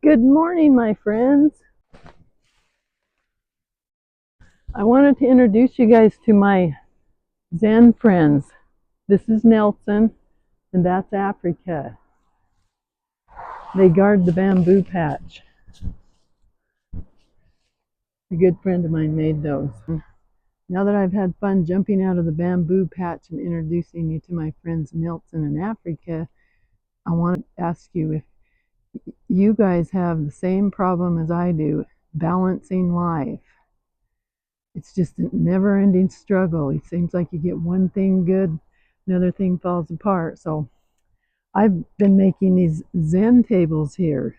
Good morning, my friends. I wanted to introduce you guys to my Zen friends. This is Nelson, and that's Africa. They guard the bamboo patch. A good friend of mine made those. Now that I've had fun jumping out of the bamboo patch and introducing you to my friends Nelson and Africa, I want to ask you if you guys have the same problem as I do, balancing life. It's just a never-ending struggle. It seems like you get one thing good, another thing falls apart. So I've been making these Zen tables here.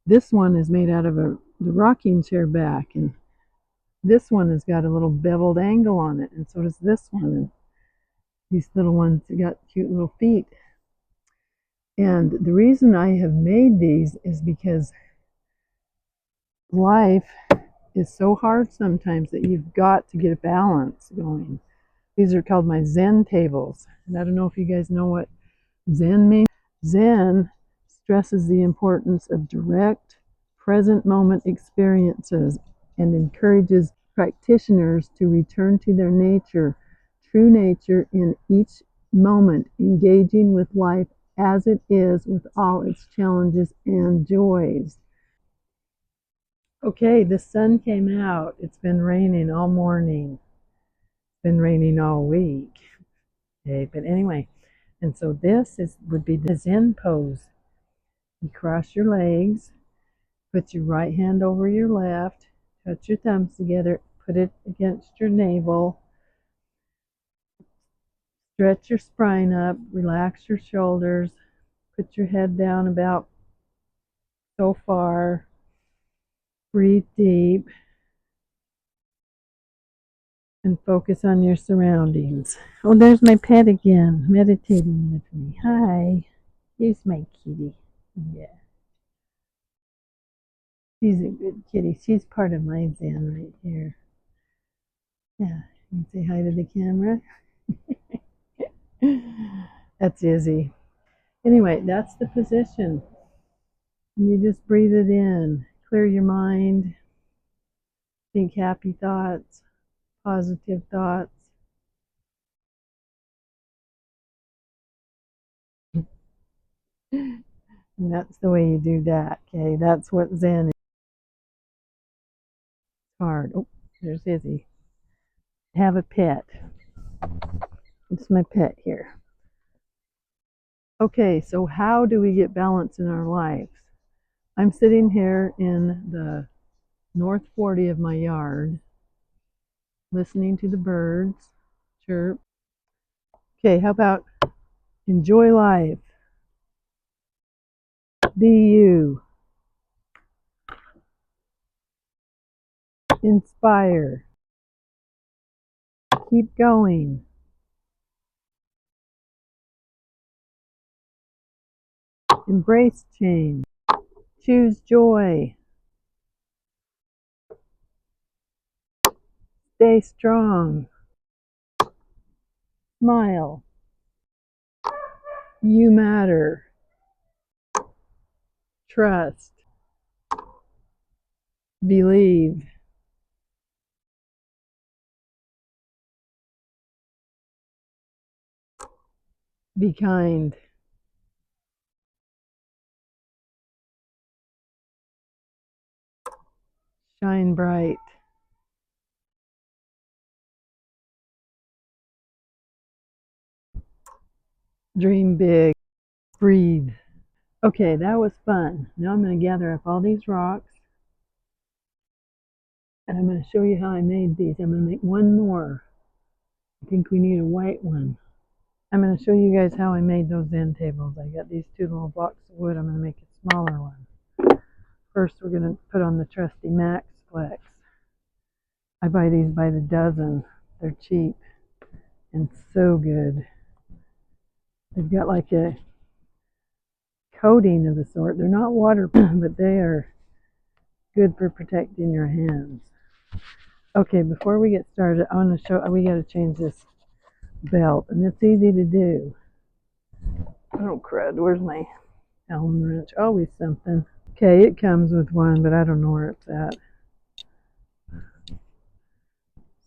This one is made out of the rocking chair back, and this one has got a little beveled angle on it, and so does this one. And these little ones got cute little feet. And the reason I have made these is because life is so hard sometimes that you've got to get a balance going. These are called my Zen tables. And I don't know if you guys know what Zen means. Zen stresses the importance of direct, present moment experiences and encourages practitioners to return to their nature, true nature in each moment, engaging with life as it is with all its challenges and joys. Okay, the sun came out. It's been raining all morning. It's been raining all week. Okay, but anyway, and so this would be the Zen pose. You cross your legs, put your right hand over your left, touch your thumbs together, put it against your navel, stretch your spine up, relax your shoulders, put your head down about so far, breathe deep, and focus on your surroundings. Oh, there's my pet again, meditating with me. Hi, here's my kitty. Yeah. She's a good kitty. She's part of my Zen right here. Yeah, you can say hi to the camera. That's Izzy. Anyway, that's the position. And you just breathe it in. Clear your mind. Think happy thoughts, positive thoughts. And that's the way you do that. Okay, that's what Zen is. Hard. Oh, there's Izzy. Have a pet. It's my pet here. Okay, so how do we get balance in our lives? I'm sitting here in the north 40 of my yard, listening to the birds chirp. Okay, how about enjoy life? Be you. Inspire. Keep going. Embrace change. Choose joy. Stay strong. Smile. You matter. Trust. Believe. Be kind. Shine bright. Dream big. Breathe. Okay, that was fun. Now I'm going to gather up all these rocks and I'm going to show you how I made these. I'm going to make one more. I think we need a white one. I'm going to show you guys how I made those end tables. I got these two little blocks of wood. I'm going to make a smaller one. First, we're going to put on the trusty Max Flex. I buy these by the dozen. They're cheap and so good. They've got like a coating of the sort. They're not waterproof, but they are good for protecting your hands. Okay, before we get started, I want to show, we got to change this belt, and it's easy to do. Oh crud, where's my Allen wrench? Always something. Okay, it comes with one, but I don't know where it's at.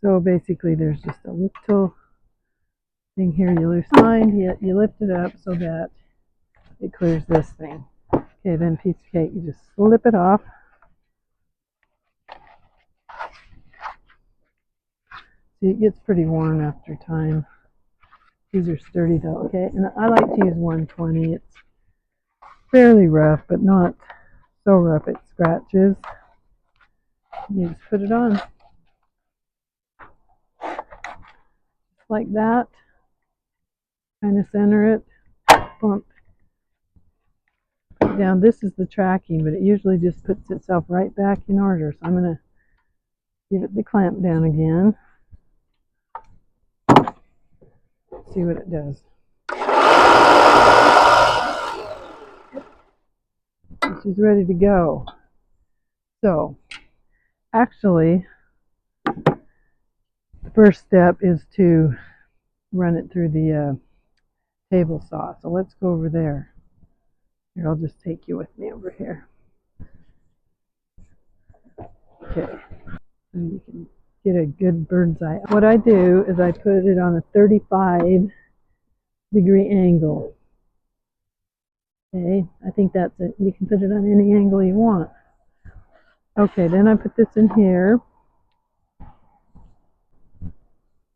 So basically there's just a little thing here. You loosen you lift it up so that it clears this thing. Okay, then piece of cake, you just slip it off. See, it gets pretty worn after time. These are sturdy though, okay? And I like to use 120. It's fairly rough, but not so rough it scratches. You just put it on. Like that. Kind of center it. Bump. Put it down. This is the tracking, but it usually just puts itself right back in order. So I'm going to give it the clamp down again. See what it does. She's ready to go. So, actually, the first step is to run it through the table saw. So let's go over there. Here, I'll just take you with me over here. Okay, so you can get a good bird's eye. What I do is I put it on a 35-degree angle. Okay, I think that's it. You can put it on any angle you want. Okay, then I put this in here.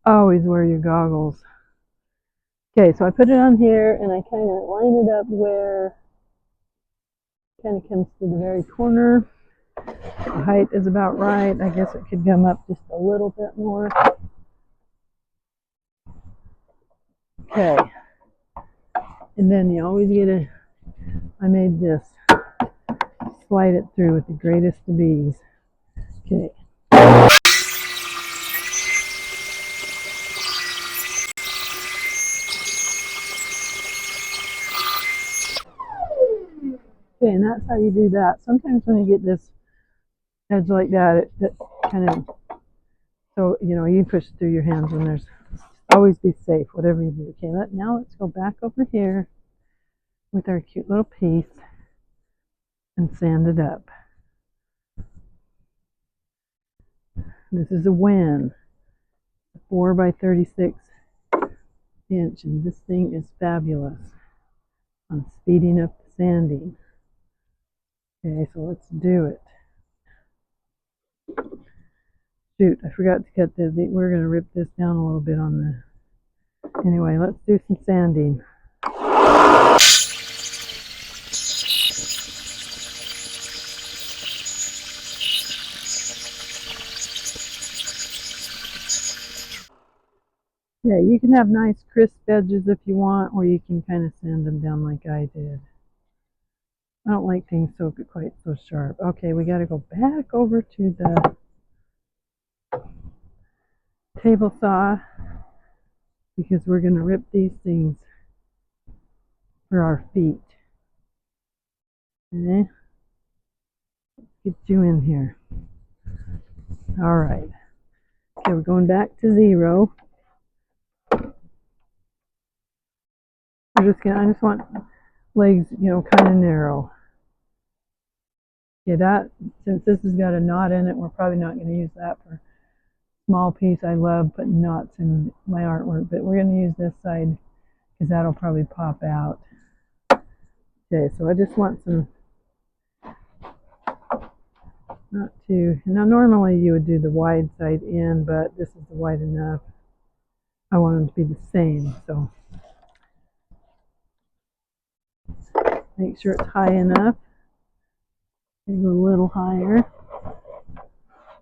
Always wear your goggles. Okay, so I put it on here and I kind of line it up where it kind of comes to the very corner. The height is about right. I guess it could come up just a little bit more. Okay, and then you always I made this, slide it through with the greatest of ease. Okay. Okay, and that's how you do that. Sometimes when you get this edge like that, it kind of, so, you know, you push it through your hands when there's, always be safe, whatever you do. Okay, now let's go back over here with our cute little piece and sand it up. This is a Wen, 4 by 36 inch, and this thing is fabulous on speeding up the sanding. Okay, so let's do it. Shoot, I forgot to cut this. We're going to rip this down a little bit on the... Anyway, let's do some sanding. Yeah, you can have nice crisp edges if you want, or you can kind of sand them down like I did. I don't like things quite so sharp. Okay, we got to go back over to the table saw because we're going to rip these things for our feet. Okay, get you in here. All right. Okay, we're going back to 0. I just want legs, you know, kind of narrow. Yeah, since this has got a knot in it, we're probably not going to use that for small piece. I love putting knots in my artwork, but we're going to use this side because that'll probably pop out. Okay, so I just want some, not too, now normally you would do the wide side in, but this is wide enough. I want them to be the same, so make sure it's high enough. Maybe a little higher.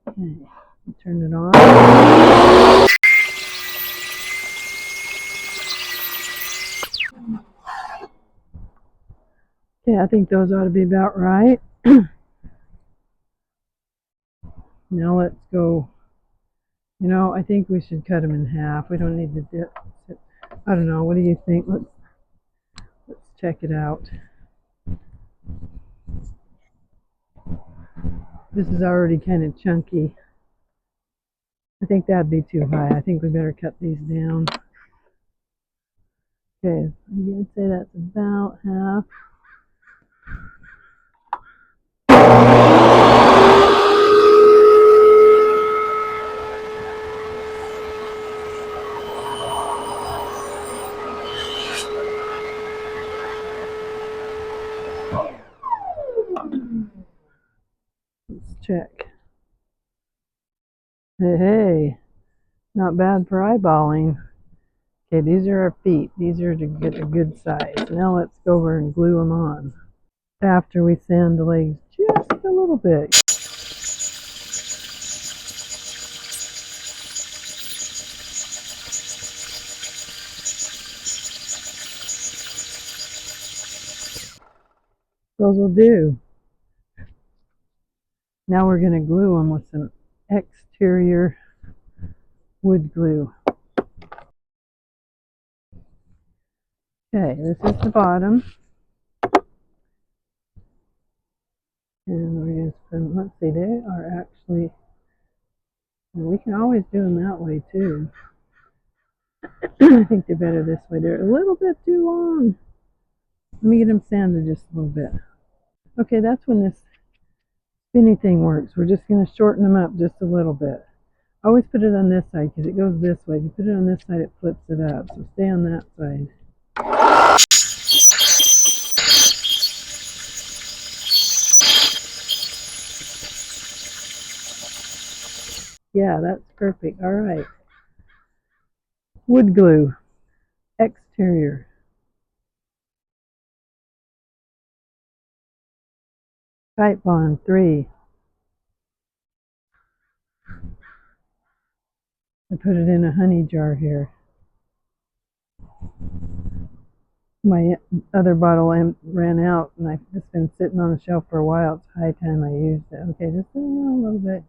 Okay, turn it on. Okay, I think those ought to be about right. Now let's go. You know, I think we should cut them in half. We don't need to dip. I don't know. What do you think? Let's check it out. This is already kind of chunky. I think that'd be too high. I think we better cut these down. Okay, I'd say that's about half. check. Hey, not bad for eyeballing. Okay, these are our feet. These are to get a good size. Now let's go over and glue them on. After we sand the legs just a little bit. Those will do. Now we're going to glue them with some exterior wood glue. Okay, this is the bottom. And we're going to spin, let's see, they are actually, we can always do them that way too. I think they're better this way. They're a little bit too long. Let me get them sanded just a little bit. Okay, that's when this spinny thing works. We're just going to shorten them up just a little bit. Always put it on this side because it goes this way. If you put it on this side, it flips it up. So stay on that side. Yeah, that's perfect. All right. Wood glue, exterior. Titebond 3. I put it in a honey jar here. My other bottle ran out and I've just been sitting on the shelf for a while. It's high time I used it. Okay, just a little bit.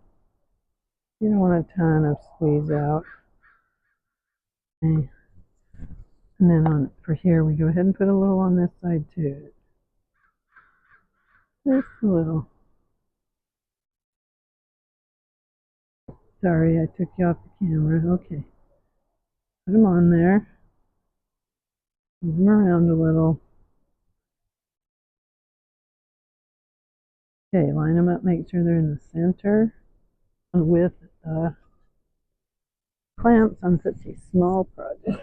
You don't want a ton of squeeze out. Okay. And then on for here, we go ahead and put a little on this side too. Just a little. Sorry, I took you off the camera. Okay. Put them on there. Move them around a little. Okay, line them up, make sure they're in the center. With clamps on such a small project.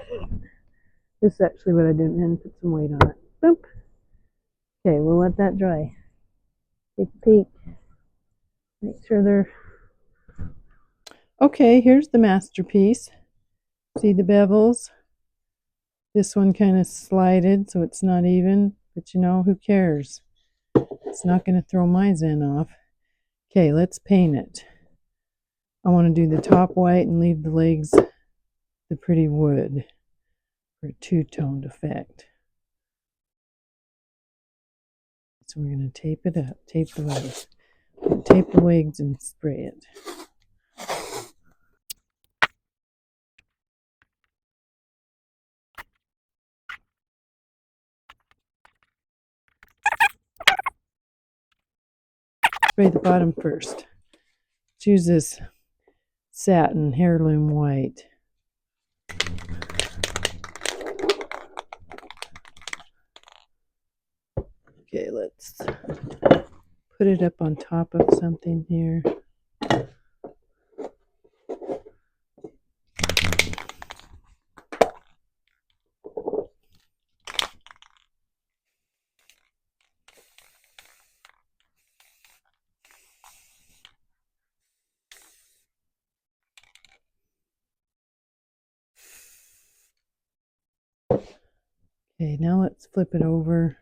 This is actually what I did, and then put some weight on it. Boop. Okay, we'll let that dry. Take a peek. Make sure they're... Okay, here's the masterpiece. See the bevels? This one kind of slided, so it's not even, but you know, who cares? It's not going to throw my zen off. Okay, let's paint it. I want to do the top white and leave the legs the pretty wood for a two-toned effect. So we're going to tape it up, tape the legs. Tape the legs and spray it. Spray the bottom first. Let's use this satin heirloom white. Okay, let's put it up on top of something here. Okay, now let's flip it over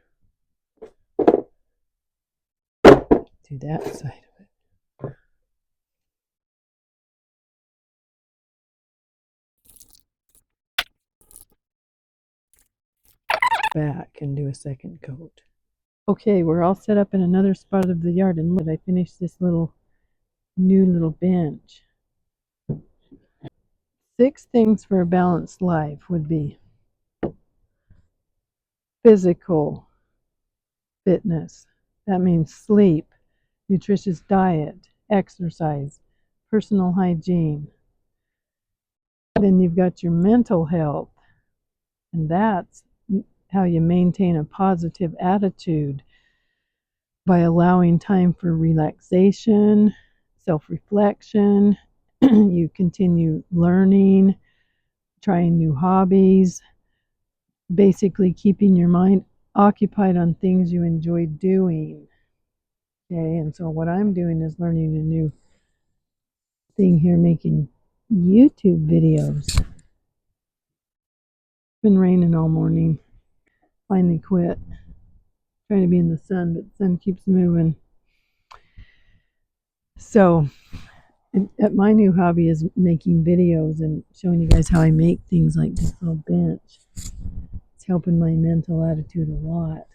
to that side of it. Back and do a second coat. Okay, we're all set up in another spot of the yard, and look, I finished this new little bench. 6 things for a balanced life would be physical fitness. That means sleep, nutritious diet, exercise, personal hygiene. Then you've got your mental health, and that's how you maintain a positive attitude by allowing time for relaxation, self-reflection. You continue learning, trying new hobbies, basically keeping your mind occupied on things you enjoy doing. Okay, and so what I'm doing is learning a new thing here, making YouTube videos. It's been raining all morning. Finally quit trying to be in the sun, but the sun keeps moving. So my new hobby is making videos and showing you guys how I make things like this little bench. It's helping my mental attitude a lot.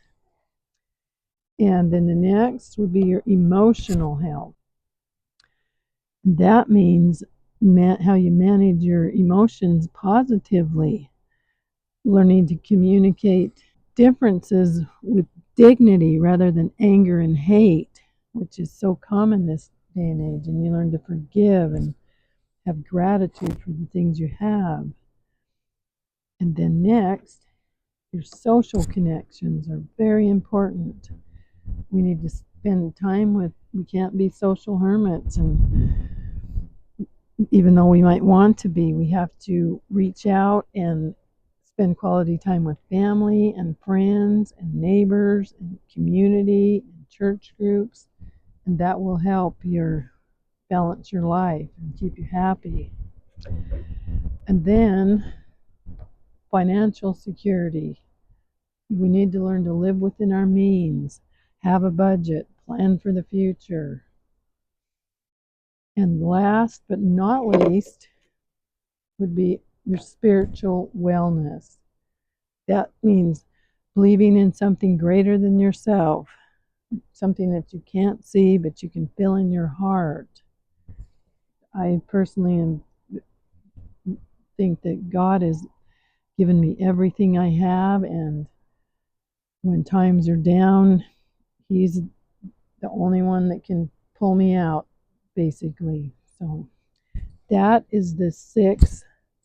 And then the next would be your emotional health. That means how you manage your emotions positively, learning to communicate differences with dignity rather than anger and hate, which is so common this day and age. And you learn to forgive and have gratitude for the things you have. And then next, your social connections are very important. We need to spend time with, we can't be social hermits, and even though we might want to be, we have to reach out and spend quality time with family and friends and neighbors and community and church groups, and that will help your balance your life and keep you happy. And then financial security. We need to learn to live within our means, have a budget, plan for the future. And last but not least would be your spiritual wellness. That means believing in something greater than yourself, something that you can't see but you can feel in your heart. I personally think that God has given me everything I have, and when times are down, He's the only one that can pull me out, basically. So that is the 6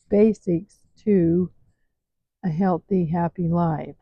basics to a healthy, happy life.